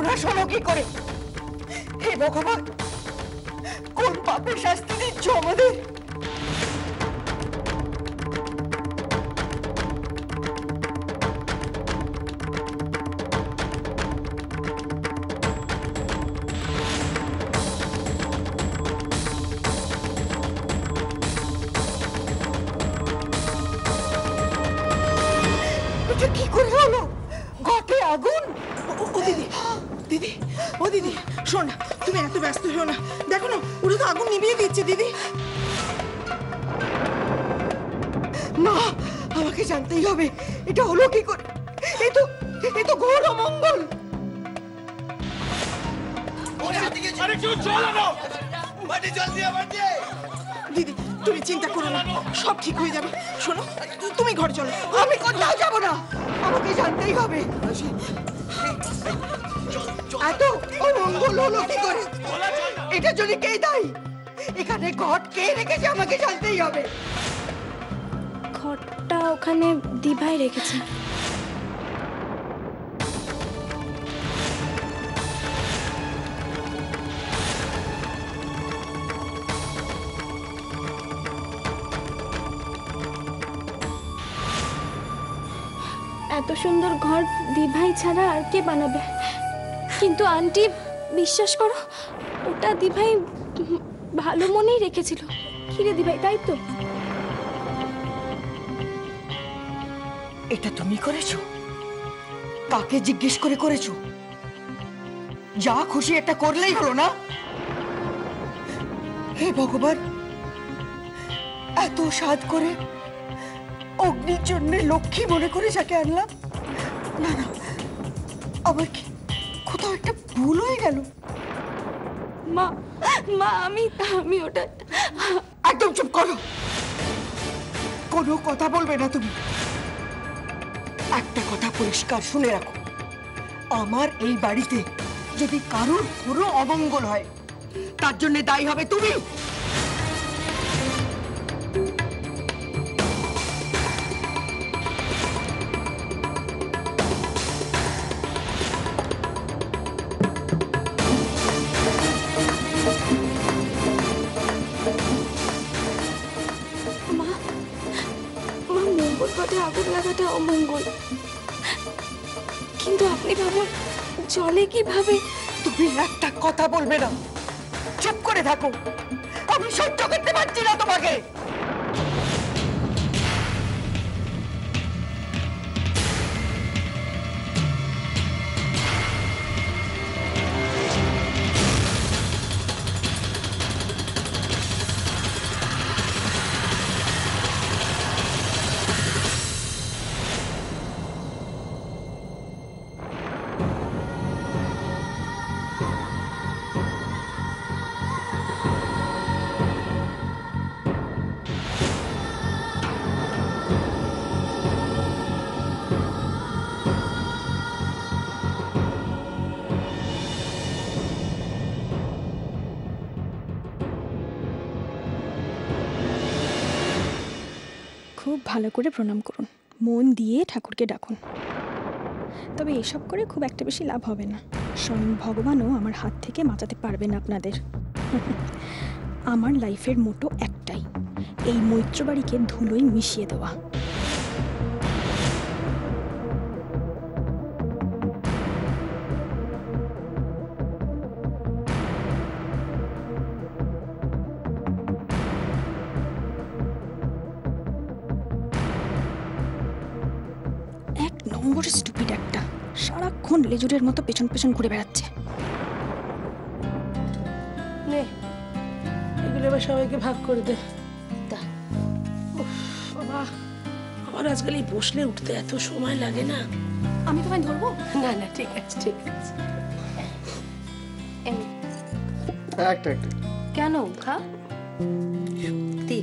সর্বনাশ হলো কি করে? হে ভগবান, কোন পাপের শাস্তি দিচ্ছ আমাদের? এটা কি করে হলো? ঘটে আগুন? ও দিদি, দিদি, ও দিদি, শোন, তুমি এত ব্যস্ত হও না। দেখো না, ওরা তো আগুন নিভিয়ে দিচ্ছে দিদি। মা, আমাকে জানতেই হবে এটা হলো কি করে। এ তো ঘোর অমঙ্গল। দিদি, তুমি চিন্তা করো না, সব ঠিক হয়ে যাবে। শোনো, তুমি ঘরে চলো। আমি কোথাও যাবো না, আমাকে জানতেই হবে এত অমঙ্গল হলো কি করে। এটা যদি কে দায়ী, এখানে ঘট কে রেখেছে আমাকে জানতেই হবে। ঘটটা ওখানে দিভাই রেখেছে। এত সুন্দর ঘর দিভাই ছাড়া আর কে বানাবে? কিন্তু আন্টি, বিশ্বাস করো, ওটা দিভাই ভালো মনেই রেখেছিল। কিরে দিভাই, তাই তো? এটা তুমি করেছো? কাকে জিজ্ঞেস করে করেছো? যা খুশি এটা করলেই হলো না? হে ভগবান, এত সাধ করে অগ্নির জন্য লক্ষ্মী মনে করে যাকে আনলাম, না না, আবার কি কোথাও একটা ভুল হয়ে গেল? মা, মা, আমি ওটা... একদম চুপ করো, কোনো কথা বলবে না তুমি। একটা কথা পরিষ্কার শুনে রাখো, আমার এই বাড়িতে যদি কারোর কোনো অমঙ্গল হয়, তার জন্য দায়ী হবে তুমি। মঙ্গল পাঠে আগুন লাগাটা অমঙ্গল, কিন্তু আপনি ভাবুন জলে কিভাবে। তুমি একটা কথা বলবে না, চুপ করে থাকো। আমি সহ্য করতে পারছি না তোমাকে। খুব ভালো করে প্রণাম করুন, মন দিয়ে ঠাকুরকে ডাকুন। তবে এসব করে খুব একটা বেশি লাভ হবে না। স্বয়ং ভগবানও আমার হাত থেকে বাঁচাতে পারবেন আপনাদের। আমার লাইফের মোটো একটাই, এই মৈত্র বাড়িকে ধুলোয় মিশিয়ে দেওয়া। নম্বর স্টুপিড একটা, সারাক্ষণ লেজুরের মতো পেছন পেছন ঘুরে বেড়াচ্ছে। নে, এগুলো এবার সবাইকে ভাগ করে দে। বাবা, আমার আজকাল এই বসলে উঠতে এত সময় লাগে না। আমি তোমায় ধরবো? না না, ঠিক আছে ঠিক আছে। একটা কেন খা? সত্যি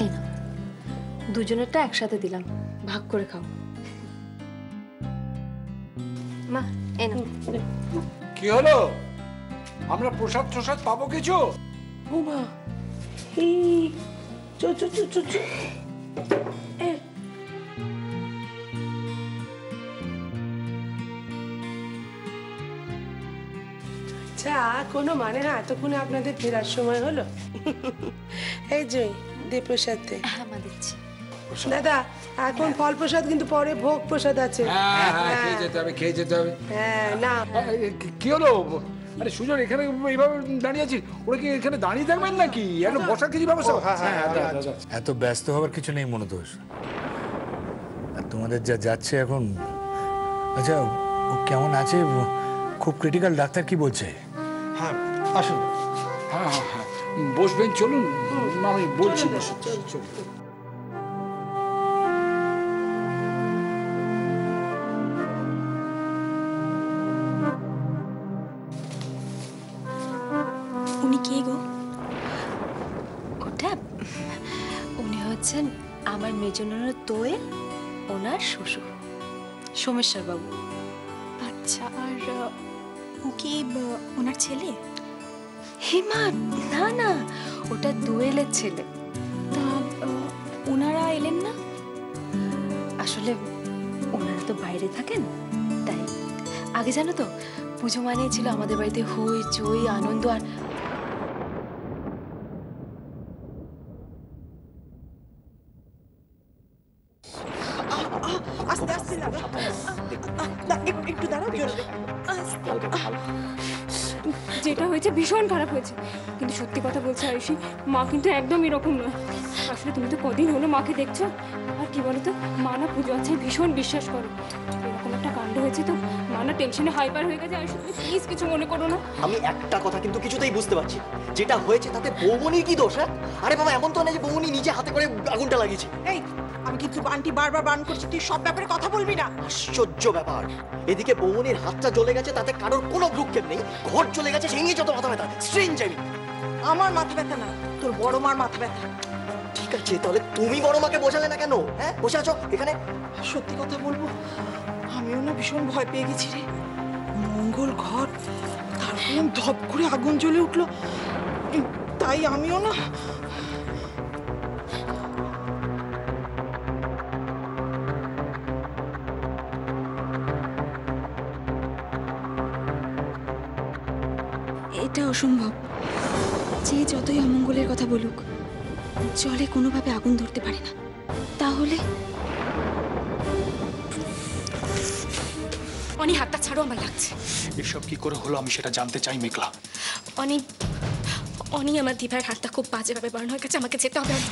এই না, দুজনেরটা একসাথে দিলাম, ভাগ করে খাও। মা, এই নাও। কি হলো? আমরা প্রসাদ প্রসাদ পাবো কিছু? বৌমা, এই চো চো চো চো চো। এখনো মানে না এতক্ষণে আপনাদের ফেরার সময় হলো? এই যে দে প্রসাদ দে। হ্যাঁ মা দিচ্ছি। দাদা এখন ফল প্রসাদ কিন্তু পরে ভোগ প্রসাদ আছে। হ্যাঁ হ্যাঁ খেয়ে যেতে হবে, খেয়ে যেতে হবে। হ্যাঁ না কি হলো? আরে সুজন এখানে এইভাবে দাঁড়িয়ে আছিস, ওরা কি এখানে দাঁড়িয়ে থাকবেন নাকি? একটা বসার কিছু ব্যবস্থা? এত ব্যস্ত হওয়ার কিছু নেই মনোদোষ। আর তোমাদের যা যাচ্ছে এখন, আচ্ছা ও কেমন আছে? খুব ক্রিটিক্যাল, ডাক্তার কি বলছে? হ্যাঁ আসুন। হ্যাঁ হ্যাঁ হ্যাঁ বসবেন, চলুন আমি বলছি। বসুন চলুন। উনি কে গো? ওটা উনি হচ্ছেন আমার মেজনার দোয়েল, ওনার শ্বশুর সোমেশ্বর বাবু। আচ্ছা, আর ও কি ওনার ছেলে? হিমা না না, ওটা দোয়েলের ছেলে। তা ওনারা এলেন না? আসলে ওনারা তো বাইরে থাকেন, তাই আগে জানো তো পুজো মানেই ছিল আমাদের বাড়িতে হই চই আনন্দ। আর আস্তে আস্তে লাগা। একটু দাঁড়াও, জোরে। যেটা হয়েছে ভীষণ খারাপ হয়েছে, কিন্তু সত্যি কথা বলছে আয়ুষী, মা কিন্তু একদম এরকম নয়। আসলে তুমি তো কদিন হলো মাকে দেখছো, আর কি বলতো, মা না পুজো আছে ভীষণ বিশ্বাস করো। এরকম একটা কাণ্ড হয়েছে তো মা না টেনশনে হাইপার হয়ে গেছে। আয়ুষী তুমি প্লিজ কিছু মনে করো না। আমি একটা কথা কিন্তু কিছুতেই বুঝতে পারছি, যেটা হয়েছে তাতে বৌমনির কি দোষ? হ্যাঁ আরে বাবা, এমন তো না যে বৌমনি নিজে হাতে করে আগুনটা লাগিয়েছে। এই আমি কিন্তু আন্টি বারবার বারণ করছি, তুই সব ব্যাপারে কথা বলবি না। আশ্চর্য ব্যাপার, এদিকে বৌমনির হাতটা জ্বলে গেছে, তাতে কারোর কোনো ভ্রুক্ষেপ নেই। ঘর চলে গেছে, সেই নিয়ে যত মাথা ব্যথা। স্ট্রেঞ্জ। আমি আমার মাথা ব্যথা না, তোর বড় মার মাথা ব্যথা। ঠিক আছে, তাহলে তুমি বড় মাকে বোঝালে না কেন? হ্যাঁ বসে আছো এখানে। সত্যি কথা বলবো, আমিও না ভীষণ ভয় পেয়ে গেছি রে। মঙ্গল ঘর, তারপর ধপ করে আগুন জ্বলে উঠলো, তাই আমিও না। এটা অসম্ভব। যে যতই অমঙ্গলের কথা বলুক, জলে কোনোভাবে আগুন ধরতে পারে না। তাহলে অনি হাতটা ছাড়ো, আমার লাগছে। এসব কি করে হলো আমি সেটা জানতে চাই মেঘলা। অনি আমার দিভার হাতটা খুব বাজেভাবে বার্ন হয়ে গেছে, আমাকে যেতে হবে। আমি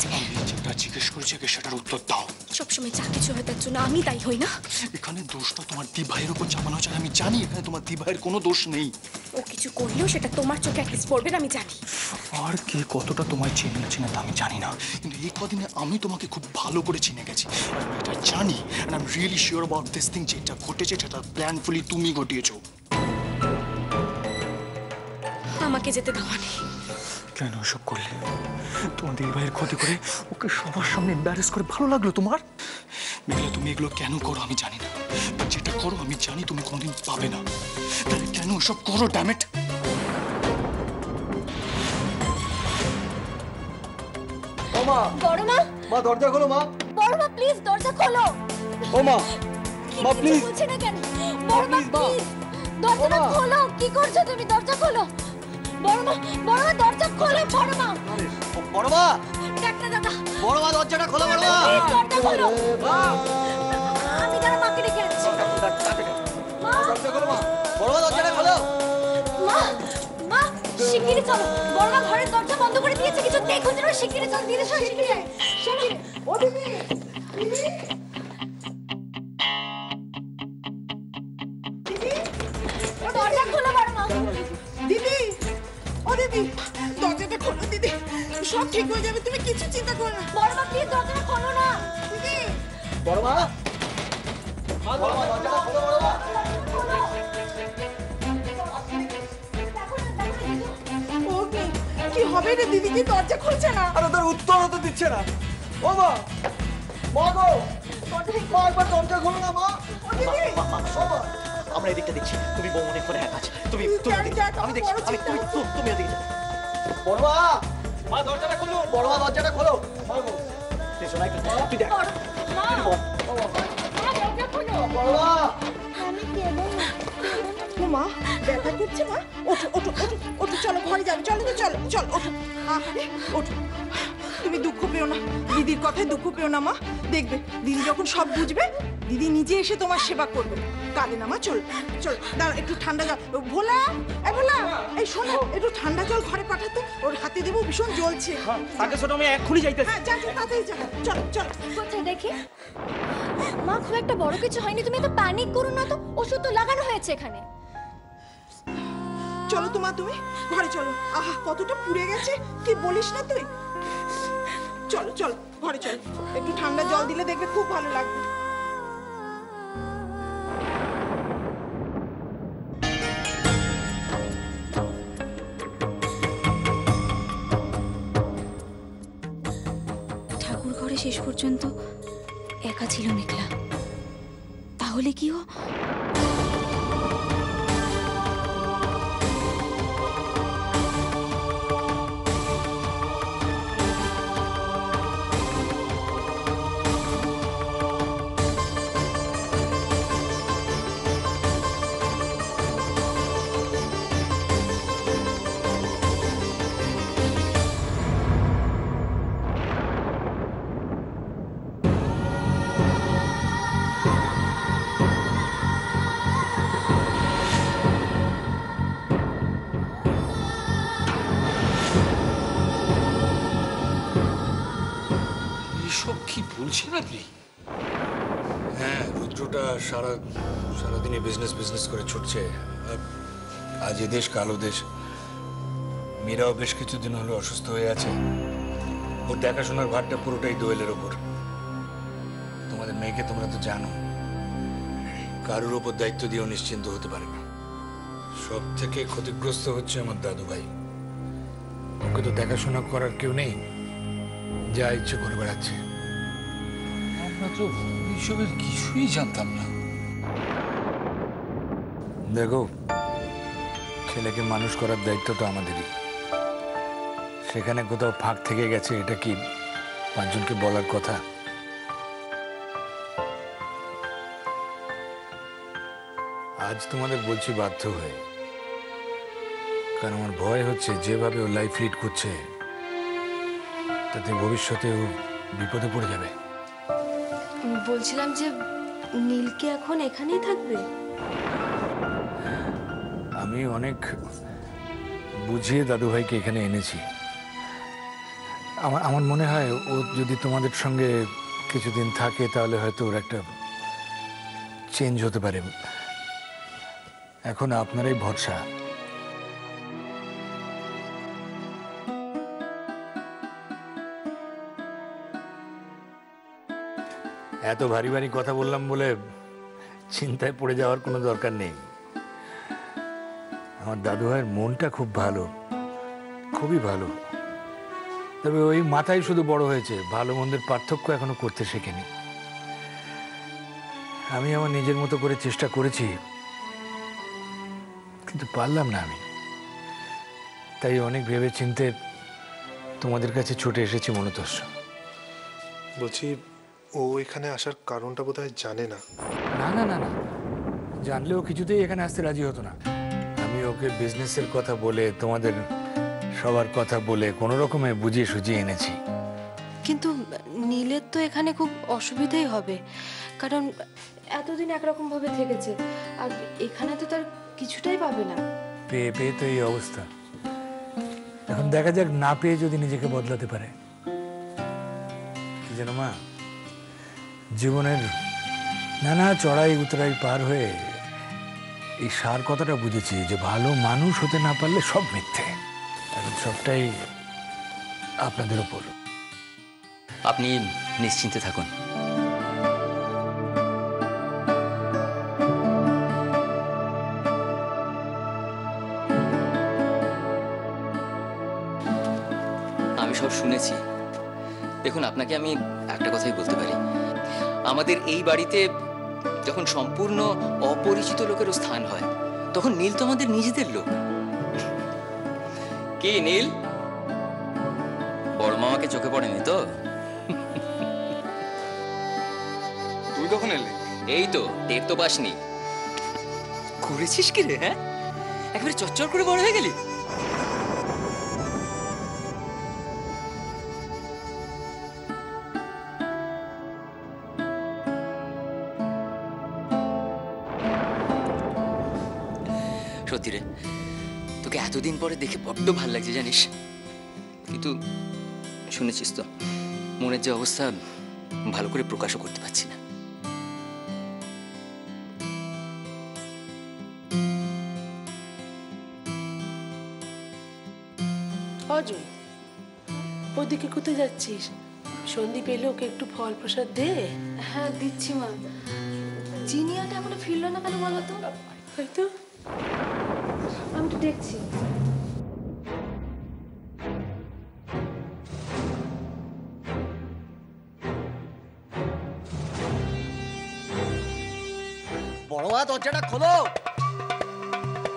যেটা জিজ্ঞেস করছি সেটার উত্তর দাও। সবসময় যা কিছু হয় তার জন্য আমি দায়ী হই না। এখানে দোষটা তোমার দিভাইয়ের উপর চাপানো হচ্ছে। আমি জানি এখানে তোমার দিভাইয়ের কোনো দোষ নেই। ও কিছু করলেও সেটা তোমার চোখে অ্যাটলিস্ট পড়বে না, আমি জানি। আর কে কতটা তোমায় চিনে না চিনে তা আমি জানি না, কিন্তু এই কদিনে আমি তোমাকে খুব ভালো করে চিনে গেছি। আর আমি এটা জানি, and I'm really sure about this thing, যেটা ঘটেছে সেটা প্ল্যানফুলি তুমি ঘটিয়েছো। আমাকে যেতে দেওয়া নেই। কেন এসব করলে? তোমার দিদিভাইয়ের ক্ষতি করে ওকে সবার সামনে এম্বারেস করে ভালো লাগলো তোমার? মেঘলা, তুমি এগুলো কেন করো আমি জানি না, বাট যেটা করো আমি জানি তুমি কোনোদিন পাবে না। তাহলে কেন এসব করো? ড্যামেট। ও মা, বড় মা, মা দরজা খোলো মা। বড় মা প্লিজ দরজা খোলো। ও মা, মা প্লিজ। বলছে না কেন? বড় মা প্লিজ দরজাটা খোলো। কি করছো তুমি? দরজা খোলো। বড় মা দরজা খোলো। বড় মা, বড় মা, ডাক্তার দাদা, বড় মা দরজাটা খোলো। বড় মা, প্লিজ দরজা খোলো। আমি তার মাকে ডেকে আনছি। মা, দরজা খোলো মা। বড় মা দরজাটা খোলো। মা শিগগিরই চলো। বড় মা ঘরের দরজা বন্ধ করে দিয়েছে, কিছু দেখো যেন। শিগগিরই চল, ধীরে সর, শিগগিরই। ও দিদি, দরজা খোলো বড় মা। দিদি, ও দিদি, দরজাটা খোলো দিদি, সব ঠিক হয়ে যাবে, তুমি কিছু চিন্তা করো না। বড় মা প্লিজ দরজাটা খোলো না। দিদি, বড় মা, বড় মা দরজাটা খোলো। বড় মা, ও কি হবে রে? দিদি কি দরজা খুলছে না? আরে তোর উত্তর তো দিচ্ছে না। ও মা, মা গো, মা একবার দরজা খোলো না মা। ও দিদি, আমরা এদিকটা দেখছি, তুমি বৌমনি করে একা আছে। তুমি আমি দেখছি, তুমি এদিকে যাও। বড় মা, মা দরজাটা খোলো। বড় মা দরজাটা খোলো। মা গো, এসো না একটু, তুই দেখ। মা দরজা খোলো। বড় মা, ও মা, ব্যথা মাথা ঘুরছে মা? ওঠো ওঠো ওঠো ওঠো, চলো ঘরে যাবে, চলো তো, চলো চলো ওঠো। আরে ওঠো, তুমি দুঃখ পেও না, দিদির কথায় দুঃখ পেও না মা। দেখবে দিদি যখন সব বুঝবে, দিদি নিজে এসে তোমার সেবা করবে। কাঁদে না মা, চল চল। দাঁড়া, একটু ঠান্ডা জল। ভোলা, এই ভোলা, এই শোনো, একটু ঠান্ডা জল ঘরে পাঠাতো, ওর হাতে দেবো, ভীষণ জ্বলছে। তাকে ছোট আমি এক্ষুনি যাইতেছি। হ্যাঁ, যা যা, তাড়াতাড়ি যা, চল চল। কোথায় দেখি? মা, খুব একটা বড় কিছু হয়নি, তুমি তো প্যানিক করো না তো, ওষুধ তো লাগানো হয়েছে এখানে। চলো তো মা, তুমি ঘরে চলো। আহা, কতটা পুড়ে গেছে, কি বলিস না তুই। চলো চলো ঘরে চলো, একটু ঠান্ডা জল দিলে দেখবে খুব ভালো লাগবে। ঠাকুর ঘরে শেষ পর্যন্ত একা ছিল মেঘলা। তাহলে কি ও? এসব কি বলছেন আপনি? হ্যাঁ, রুদ্রটা সারাদিনে বিজনেস করে ছুটছে। আজ এ দেশ কাল ও দেশ। মীরাও বেশ কিছুদিন হলো অসুস্থ হয়ে আছে। ওর দেখাশোনার ভারটা পুরোটাই দোয়েলের ওপর। তোমাদের মেয়েকে তোমরা তো জানো, কারোর ওপর দায়িত্ব দিয়েও নিশ্চিন্ত হতে পারে না। সব থেকে ক্ষতিগ্রস্ত হচ্ছে আমার দাদু ভাই। ওকে তো দেখাশোনা করার কেউ নেই, যা ইচ্ছে করে বেড়াচ্ছে। আমরা তো এইসবের কিছুই জানতাম না। দেখো, ছেলেকে মানুষ করার দায়িত্ব তো আমাদেরই। সেখানে কোথাও ফাঁক থেকে গেছে, এটা কি পাঁচজনকে বলার কথা? আজ তোমাদের বলছি বাধ্য হয়ে, কারণ আমার ভয় হচ্ছে যেভাবে ও লাইফ লিড করছে তাতে ভবিষ্যতে ও বিপদে পড়ে যাবে। বলছিলাম যে নীলকে এখন এখানেই থাকবে। আমি অনেক বুঝিয়ে দাদু ভাইকে এখানে এনেছি। আমার মনে হয় ও যদি তোমাদের সঙ্গে কিছুদিন থাকে তাহলে হয়তো ওর একটা চেঞ্জ হতে পারে। এখন আপনারাই ভরসা। এত ভারী ভারী কথা বললাম বলে চিন্তায় পড়ে যাওয়ার কোনো দরকার নেই। আমার দাদু ভাইয়ের মনটা খুব ভালো, খুবই ভালো। তবে ওই মাথায় শুধু বড় হয়েছে, ভালো মন্দের পার্থক্য এখনো করতে শেখেনি। আমি আমার নিজের মতো করে চেষ্টা করেছি, কিন্তু পারলাম না আমি। তাই অনেক ভেবে চিন্তে তোমাদের কাছে ছুটে এসেছি মনোতস্য। বলছি, ও এখানে আসার কারণটা বোধহয় জানে না। না না না না, জানলেও কিছুতেই এখানে আসতে রাজি হতো না। আমি ওকে বিজনেসের কথা বলে, তোমাদের সবার কথা বলে কোনো রকমে বুঝিয়ে সুঝিয়ে এনেছি। কিন্তু নীলের তো এখানে খুব অসুবিধাই হবে, কারণ এতদিন একরকম ভাবে থেকেছে, আর এখানে তো তার কিছুটাই পাবে না। পেয়ে পেয়ে তো এই অবস্থা। এখন দেখা যাক, না পেয়ে যদি নিজেকে বদলাতে পারে। কি যেন মা, জীবনের নানা চড়াই উতরাই পার হয়ে এই সার কথাটা বুঝেছি যে ভালো মানুষ হতে না পারলে সব মিথ্যে। এখন সবটাই আপনাদের উপর। আপনি নিশ্চিন্তে থাকুন। আমি সব শুনেছি। দেখুন, আপনাকে আমি একটা কথাই বলতে পারি, আমাদের এই বাড়িতে যখন সম্পূর্ণ অপরিচিত লোকেরও স্থান হয়, তখন নীল তো আমাদের নিজেদের লোক। কি নীল, বড় মামাকে চোখে পড়েনি তো? তুই কখন এলে? এই তো, টের তো পাসনি। করেছিস কি রে? হ্যাঁ, একেবারে চচ্চর করে বড় হয়ে গেলি। সত্যি রে, তোকে এতদিন পরে দেখে বড্ড ভাল লাগছে জানিস। কিন্তু শুনেছিস তো, মনের যে অবস্থা ভালো করে প্রকাশও করতে পারছি না। অজয়, ওদিকে কোথায় যাচ্ছিস? সন্দীপ এলে ওকে একটু ফল প্রসাদ দে। হ্যাঁ দিচ্ছি মা। জিনিয়াটা এখনো ফিরলো না কেন বলো তো? হয়তো আমি তো দেখছি। বড় মা দরজাটা খোলো।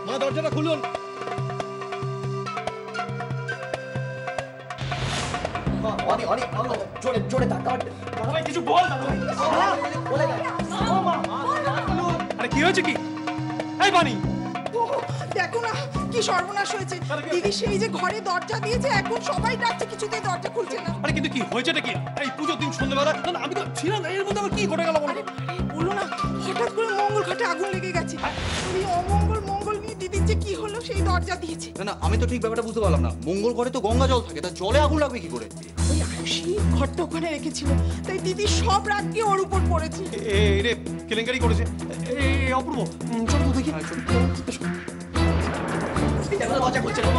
মা দরজাটা খুলুন। জোরে জোরে কিছু বল। আরে কি হয়েছে কি? এই বানি, দেখো না কি সর্বনাশ হয়েছে। দিদি সেই যে ঘরে দরজা দিয়েছে, এখন সবাই ডাকছে, কিছুতেই দরজা খুলছে না। আরে কিন্তু কি হয়েছেটা কি? এই পুজোর দিন সন্ধ্যাবেলা আমি তো ছিলাম, এর মধ্যে আবার কি ঘটে গেল বলো? বলো না, হঠাৎ করে মঙ্গল ঘাটে আগুন লেগে গেছে। ওই অমঙ্গল মঙ্গল নিয়ে দিদির যে কি হলো, সেই দরজা দিয়েছে। না না, আমি তো ঠিক ব্যাপারটা বুঝতে পারলাম না। মঙ্গল ঘরে তো গঙ্গা জল থাকে, তা জলে আগুন লাগবে কি করে? ওই আয়ুষী ঘরটা ওখানে রেখেছিল, তাই দিদি সব রাত গিয়ে ওর উপর পড়েছে। এই রে কেলেঙ্কারি করেছে। এই অপূর্ব, চল তো দেখি। দরজা খুলছে না।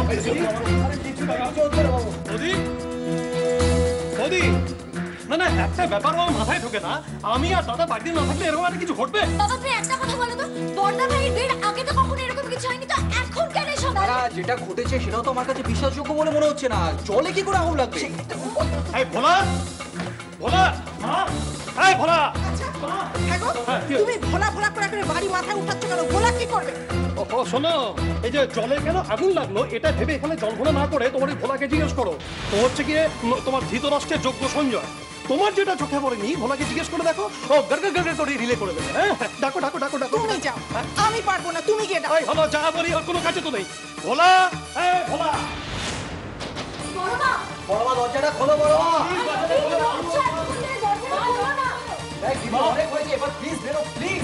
না না, একটা ব্যাপার আমার মাথায় ঢোকে না। আমি আর দাদা বাড়িতে না থাকলে এরকম একটা কিছু ঘটবে? বাবা তুমি একটা কথা বলো তো, বড়দা ভাইয়ের বিয়ের আগে তো কখনো এরকম কিছু হয়নি, তো এখন কেন এসব? যেটা ঘটেছে সেটাও তো আমার কাছে বিশ্বাসযোগ্য বলে মনে হচ্ছে না। জলে কি করে আগুন লাগবে? এই ভোলা, ভোলা, এই ভোলা। তুমি ভোলা ভোলা করে করে বাড়ি মাথায় উঠাচ্ছ কেন? ভোলা কি করবে? ও শোনো, এই যে জলে কেন আগুন লাগলো এটা ভেবে এখানে জল ভোলা না করে তোমার এই ভোলাকে জিজ্ঞেস করো। তো হচ্ছে গিয়ে তোমার ধৃতরাষ্ট্রের যোগ্য সঞ্জয়, তোমার যেটা চোখে পড়েনি ভোলাকে জিজ্ঞেস করে দেখো, ও গড়গড় গড়গড় করে রিলে করে দেবে। হ্যাঁ ডাকো ডাকো ডাকো ডাকো। তুমি যাও, আমি পারবো না, তুমি গিয়ে ডাকো। এই হলো যা বলি ওর কোনো কাছে তো নেই। ভোলা, এই ভোলা। বড় মা দরজাটা খোলো। বড় মা অনেক হয়েছে, এবার প্লিজ বেরো প্লিজ।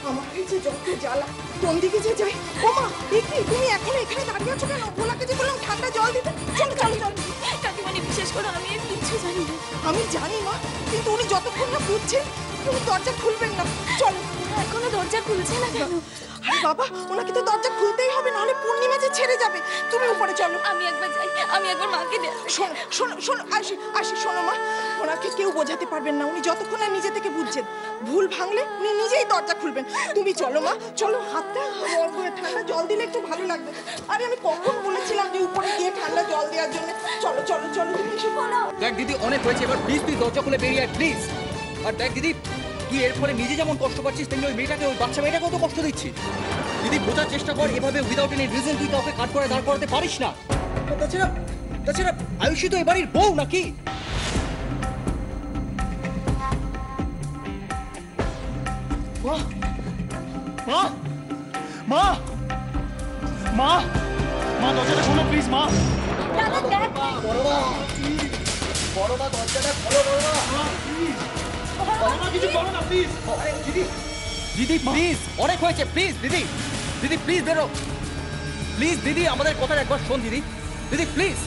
আমার কাছে যত জ্বালা, কোন দিকে যে যাই। ও মা, দেখি তুমি এখন এখানে দাঁড়িয়ে আছো কেন? ভোলাকে যে বললাম ঠান্ডা জল দিতে। চল চল চল। কাকিমানি বিশেষ করে আমি আর কিচ্ছু জানি না। আমি জানি মা, কিন্তু উনি যতক্ষণ না বুঝছেন তুমি দরজা খুলবেন না। চলো। এখনো দরজা খুলছে না কেন? আরে বাবা, ওনাকে তো দরজা খুলতেই হবে, নাহলে পূর্ণিমা যে ছেড়ে যাবে। তুমি উপরে চলো। আমি একবার যাই, আমি একবার মাকে দেখি। শোনো শোনো শোনো, আসি আসি, শোনো মা, ওনাকে কেউ বোঝাতে পারবেন না। উনি যতক্ষণ না নিজে থেকে বুঝছেন, ভুল ভাঙলে উনি নিজেই দরজা খুলবেন। তুমি চলো মা, চলো। হাতটা অল্প ঠান্ডা জল দিলে একটু ভালো লাগবে। আরে আমি কখন বলেছিলাম যে উপরে গিয়ে ঠান্ডা জল দেওয়ার জন্য? চলো চলো চলো, তুমি এসে বলো। দেখ দিদি, অনেক হয়েছে, এবার প্লিজ তুই দরজা খুলে বেরিয়ে আয় প্লিজ। আর দেখ দিদি, তুই এর ফলে নিজে যেমন কষ্ট পাচ্ছিস, তেমনি ওই মেয়েটাকে, ওই বাচ্চা মেয়েটাকেও তো কষ্ট দিচ্ছিস। দিদি বোঝার চেষ্টা কর, এভাবে উইদাউট এনি রিজন তুই কাউকে কাট করে দাঁড় করাতে পারিস না। তাছাড়া আয়ুষী তো এবাড়ির বউ নাকি? মা মা মা মা মা দরজাটা খোলো প্লিজ। মা বড় মা দরজাটা খোলো। বড় মা কিছু করো না প্লিজ। দিদি দিদি প্লিজ, অনেক হয়েছে প্লিজ। দিদি দিদি প্লিজ বেরো প্লিজ। দিদি আমাদের কথা একবার শোন দিদি। দিদি প্লিজ।